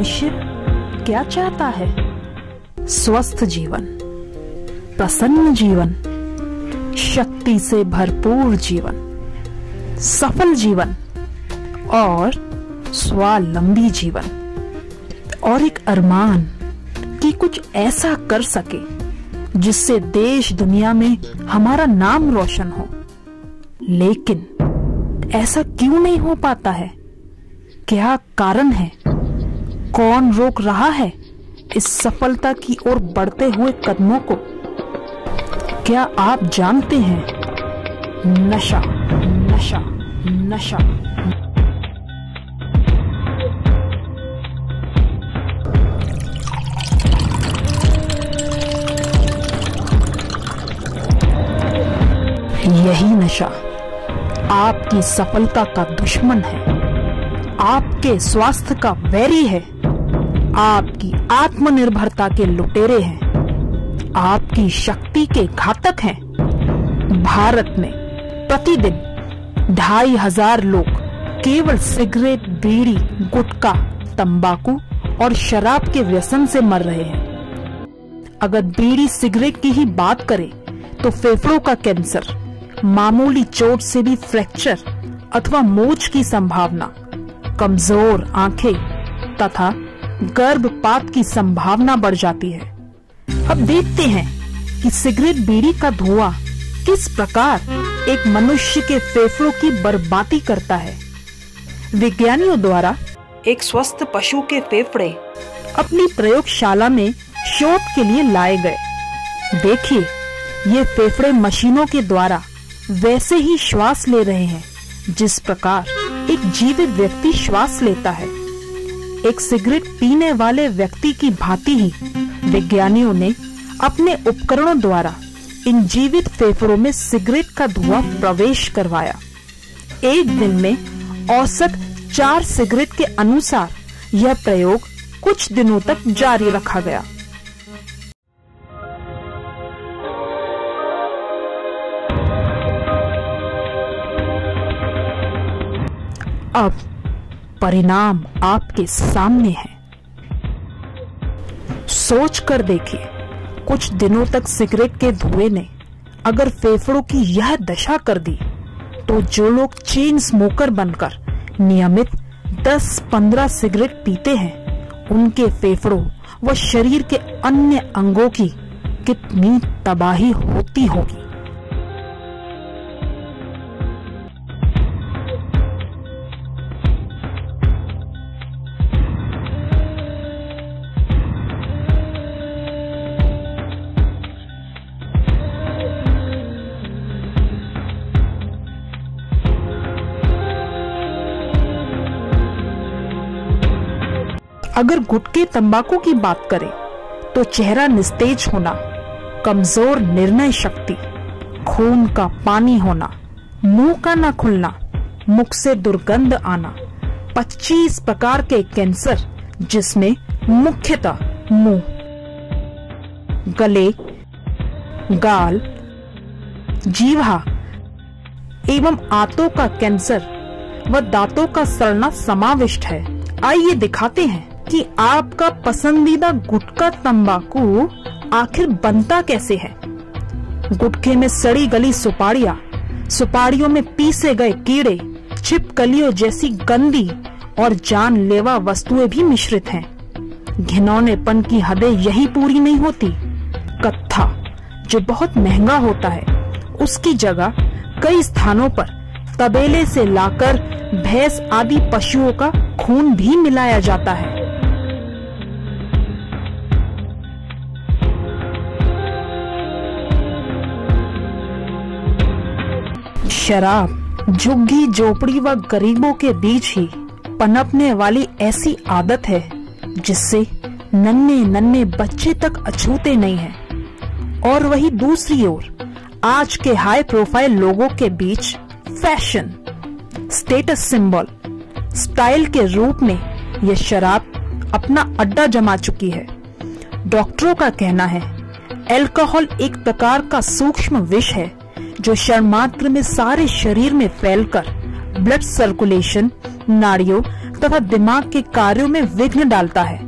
मनुष्य क्या चाहता है? स्वस्थ जीवन, प्रसन्न जीवन, शक्ति से भरपूर जीवन, सफल जीवन और स्वावलंबी जीवन, और एक अरमान कि कुछ ऐसा कर सके जिससे देश दुनिया में हमारा नाम रोशन हो। लेकिन ऐसा क्यों नहीं हो पाता है? क्या कारण है? कौन रोक रहा है इस सफलता की ओर बढ़ते हुए कदमों को? क्या आप जानते हैं? नशा, नशा, नशा। यही नशा आपकी सफलता का दुश्मन है, आपके स्वास्थ्य का वैरी है, आपकी आत्मनिर्भरता के लुटेरे हैं, आपकी शक्ति के घातक हैं। भारत में प्रतिदिन 2500 लोग केवल सिगरेट, बीड़ी, गुटखा, तंबाकू और शराब के व्यसन से मर रहे हैं। अगर बीड़ी सिगरेट की ही बात करें तो फेफड़ों का कैंसर, मामूली चोट से भी फ्रैक्चर अथवा मोच की संभावना, कमजोर आंखें तथा गर्भपात की संभावना बढ़ जाती है। अब देखते हैं कि सिगरेट, बीड़ी का धुआं किस प्रकार एक मनुष्य के फेफड़ों की बर्बादी करता है। विज्ञानियों द्वारा एक स्वस्थ पशु के फेफड़े अपनी प्रयोगशाला में शोध के लिए लाए गए। देखिए, ये फेफड़े मशीनों के द्वारा वैसे ही श्वास ले रहे हैं जिस प्रकार एक जीवित व्यक्ति श्वास लेता है। एक सिगरेट पीने वाले व्यक्ति की भांति ही वैज्ञानिकों ने अपने उपकरणों द्वारा इन जीवित फेफड़ों में सिगरेट का धुआं प्रवेश करवाया। एक दिन में औसत 4 सिगरेट के अनुसार यह प्रयोग कुछ दिनों तक जारी रखा गया। अब परिणाम आपके सामने है। सोच कर देखिए, कुछ दिनों तक सिगरेट के धुएं ने अगर फेफड़ों की यह दशा कर दी, तो जो लोग चेन स्मोकर बनकर नियमित 10-15 सिगरेट पीते हैं, उनके फेफड़ों व शरीर के अन्य अंगों की कितनी तबाही होती होगी। अगर गुटखे, तंबाकू की बात करें तो चेहरा निस्तेज होना, कमजोर निर्णय शक्ति, खून का पानी होना, मुंह का न खुलना, मुख से दुर्गंध आना, 25 प्रकार के कैंसर जिसमें मुख्यतः मुंह, गले, गाल, जीवा एवं आंतों का कैंसर व दांतों का सड़ना समाविष्ट है। आइए दिखाते हैं कि आपका पसंदीदा गुटखा, तंबाकू आखिर बनता कैसे है। गुटखे में सड़ी गली सुपारियां, सुपारियों में पीसे गए कीड़े, छिपकलियों जैसी गंदी और जानलेवा वस्तुएं भी मिश्रित हैं। घिनौनेपन की हदें यही पूरी नहीं होती। कत्था, जो बहुत महंगा होता है, उसकी जगह कई स्थानों पर तबेले से लाकर भैंस आदि पशुओं का खून भी मिलाया जाता है। शराब झुग्गी झोपड़ी व गरीबों के बीच ही पनपने वाली ऐसी आदत है जिससे नन्हे नन्हे बच्चे तक अछूते नहीं हैं। और वही दूसरी ओर आज के हाई प्रोफाइल लोगों के बीच फैशन, स्टेटस सिंबल, स्टाइल के रूप में यह शराब अपना अड्डा जमा चुकी है। डॉक्टरों का कहना है अल्कोहल एक प्रकार का सूक्ष्म विष है जो क्षणमात्र में सारे शरीर में फैलकर ब्लड सर्कुलेशन, नाड़ियों तथा दिमाग के कार्यों में विघ्न डालता है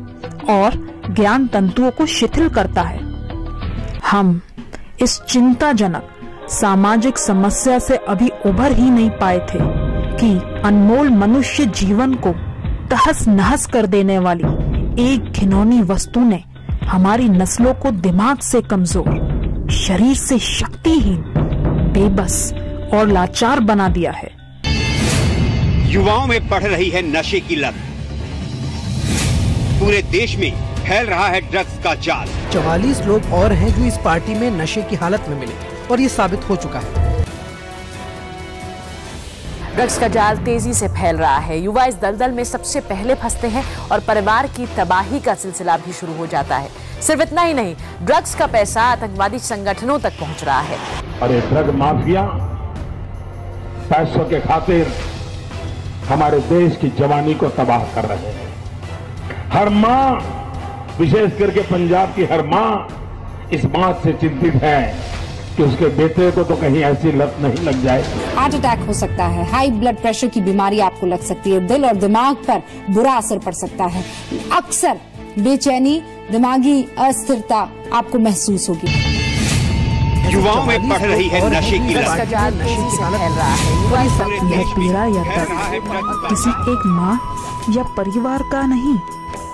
और ज्ञान तंतुओं को शिथिल करता है। हम इस चिंताजनक सामाजिक समस्या से अभी उभर ही नहीं पाए थे कि अनमोल मनुष्य जीवन को तहस नहस कर देने वाली एक घिनौनी वस्तु ने हमारी नस्लों को दिमाग से कमजोर, शरीर से शक्तिहीन, बेबस और लाचार बना दिया है। युवाओं में बढ़ रही है नशे की लत। पूरे देश में फैल रहा है ड्रग्स का जाल। 44 लोग और हैं जो इस पार्टी में नशे की हालत में मिले और ये साबित हो चुका है। ड्रग्स का जाल तेजी से फैल रहा है। युवा इस दलदल में सबसे पहले फंसते हैं और परिवार की तबाही का सिलसिला भी शुरू हो जाता है। सिर्फ इतना ही नहीं, ड्रग्स का पैसा आतंकवादी संगठनों तक पहुंच रहा है। अरे ड्रग माफिया पैसों के खातिर हमारे देश की जवानी को तबाह कर रहे हैं। हर मां, विशेष करके पंजाब की हर मां इस बात से चिंतित है कि उसके बेटे को तो कहीं ऐसी लत नहीं लग जाए। हार्ट अटैक हो सकता है, हाई ब्लड प्रेशर की बीमारी आपको लग सकती है, दिल और दिमाग पर बुरा असर पड़ सकता है, अक्सर बेचैनी, दिमागी अस्थिरता आपको महसूस होगी। युवाओं में बढ़ रही है नशे की लत। यह पीड़ा या दर्द किसी एक माँ या परिवार का नहीं,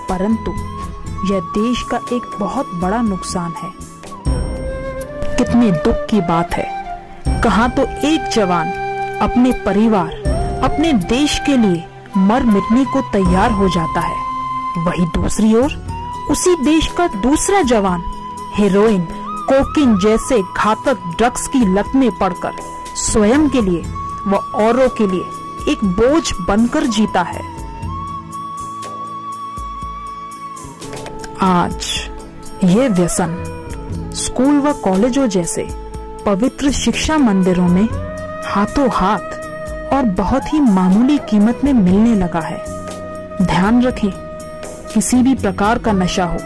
परंतु यह देश का एक बहुत बड़ा नुकसान है। कितने दुख की बात है, कहां तो एक जवान अपने परिवार, अपने देश के लिए मर मिटने को तैयार हो जाता है, वहीं दूसरी ओर उसी देश का दूसरा जवान हेरोइन, कोकीन जैसे घातक ड्रग्स की लत में पड़कर स्वयं के लिए व औरों के लिए एक बोझ बनकर जीता है। आज यह व्यसन स्कूल व कॉलेजों जैसे पवित्र शिक्षा मंदिरों में हाथों हाथ और बहुत ही मामूली कीमत में मिलने लगा है। ध्यान रखें, किसी भी प्रकार का नशा हो,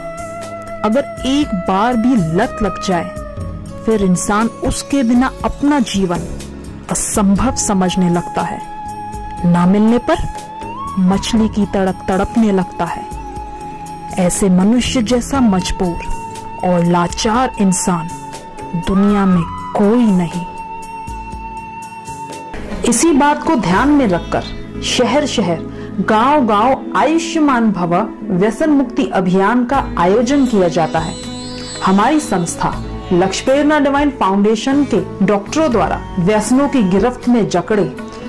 अगर एक बार भी लत लग जाए फिर इंसान उसके बिना अपना जीवन असंभव समझने लगता है। ना मिलने पर मछली की तड़प तड़पने लगता है। ऐसे मनुष्य जैसा मजबूर और लाचार इंसान दुनिया में कोई नहीं। इसी बात को ध्यान में रखकर शहर शहर, गांव गांव आयुष्मान भव व्यसन मुक्ति अभियान का आयोजन किया जाता है। हमारी संस्था लक्ष्यप्रेरणा डिवाइन फाउंडेशन के डॉक्टरों द्वारा व्यसनों की गिरफ्त में जकड़े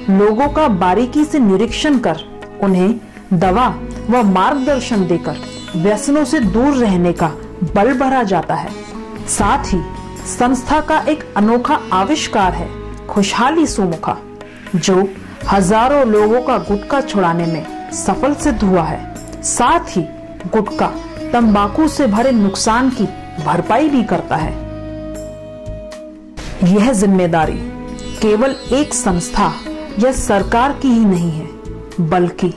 लोगों का बारीकी से निरीक्षण कर उन्हें दवा व मार्गदर्शन देकर व्यसनों से दूर रहने का बल भरा जाता है। साथ ही संस्था का एक अनोखा आविष्कार है खुशहाली सुमुखा, जो हजारों लोगों का गुटखा छुड़ाने में सफल सिद्ध हुआ है। साथ ही गुटखा तंबाकू से भरे नुकसान की भरपाई भी करता है। यह जिम्मेदारी केवल एक संस्था या सरकार की ही नहीं है, बल्कि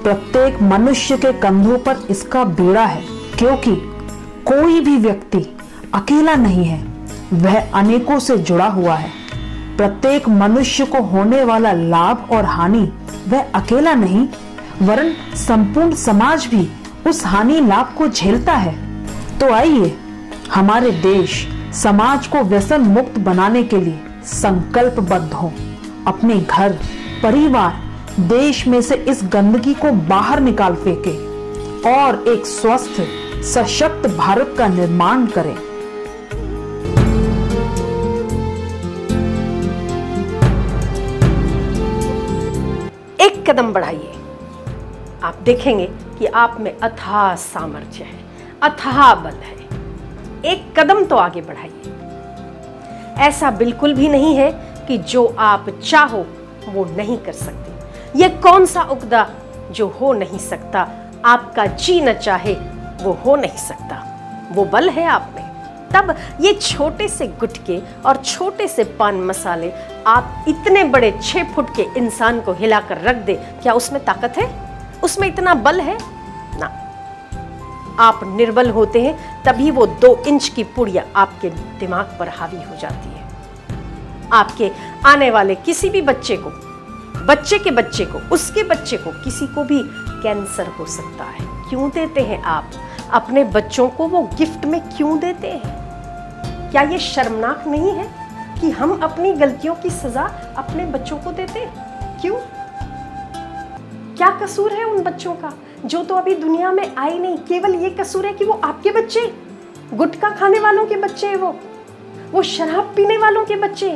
प्रत्येक मनुष्य के कंधों पर इसका बीड़ा है, क्योंकि कोई भी व्यक्ति अकेला नहीं है, वह अनेकों से जुड़ा हुआ है। प्रत्येक मनुष्य को होने वाला लाभ और हानि वह अकेला नहीं, वरन संपूर्ण समाज भी उस हानि लाभ को झेलता है। तो आइए हमारे देश समाज को व्यसन मुक्त बनाने के लिए संकल्पबद्ध हो। अपने घर, परिवार, देश में से इस गंदगी को बाहर निकाल फेंके और एक स्वस्थ, सशक्त भारत का निर्माण करें। एक कदम बढ़ाइए, आप देखेंगे कि आप में अथाह सामर्थ्य है, अथाह बल है। एक कदम तो आगे बढ़ाइए। ऐसा बिल्कुल भी नहीं है कि जो आप चाहो वो नहीं कर सकते। ये कौन सा उक्दा जो हो नहीं सकता, आपका जी न चाहे वो हो नहीं सकता। वो बल है आप में। तब ये छोटे से गुटके और छोटे से पान मसाले आप इतने बड़े 6 फुट के इंसान को हिलाकर रख दे, क्या उसमें ताकत है? उसमें इतना बल है? ना। आप निर्बल होते हैं तभी वो 2 इंच की पुड़िया आपके दिमाग पर हावी हो जाती है। आपके आने वाले किसी भी बच्चे को बच्चे के बच्चे को, उसके बच्चे को, किसी को भी कैंसर हो सकता है। क्यों देते हैं आप अपने बच्चों को वो गिफ्ट में क्यों देते हैं? क्या ये शर्मनाक नहीं है कि हम अपनी गलतियों की सजा अपने बच्चों को देते हैं? क्यों? क्या कसूर है उन बच्चों का जो तो अभी दुनिया में आए नहीं? केवल ये कसूर है कि वो आपके बच्चे, गुटखा खाने वालों के बच्चे हैं, वो शराब पीने वालों के बच्चे।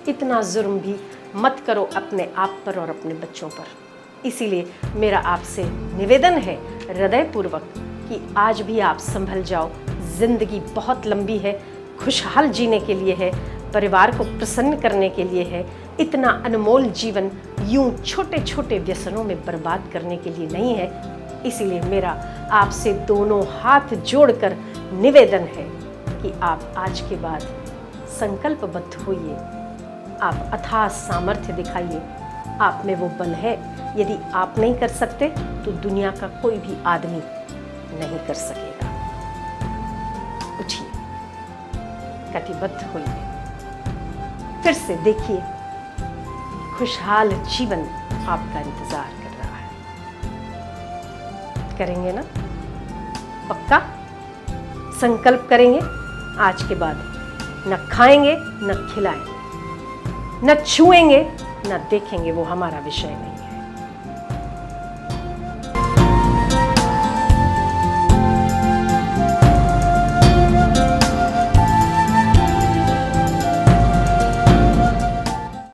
इतना जुर्म भी मत करो अपने आप पर और अपने बच्चों पर। इसीलिए मेरा आपसे निवेदन है हृदयपूर्वक कि आज भी आप संभल जाओ। जिंदगी बहुत लंबी है, खुशहाल जीने के लिए है, परिवार को प्रसन्न करने के लिए है। इतना अनमोल जीवन यूं छोटे छोटे व्यसनों में बर्बाद करने के लिए नहीं है। इसीलिए मेरा आपसे दोनों हाथ जोड़कर निवेदन है कि आप आज के बाद संकल्पबद्ध होइए, आप अथाह सामर्थ्य दिखाइए। आप में वो बल है, यदि आप नहीं कर सकते तो दुनिया का कोई भी आदमी नहीं कर सकेगा। उठिए, कटिबद्ध होइए, फिर से देखिए, खुशहाल जीवन आपका इंतजार कर रहा है। करेंगे ना? पक्का संकल्प करेंगे? आज के बाद न खाएंगे, न खिलाएंगे, न छुएंगे, न देखेंगे, वो हमारा विषय नहीं।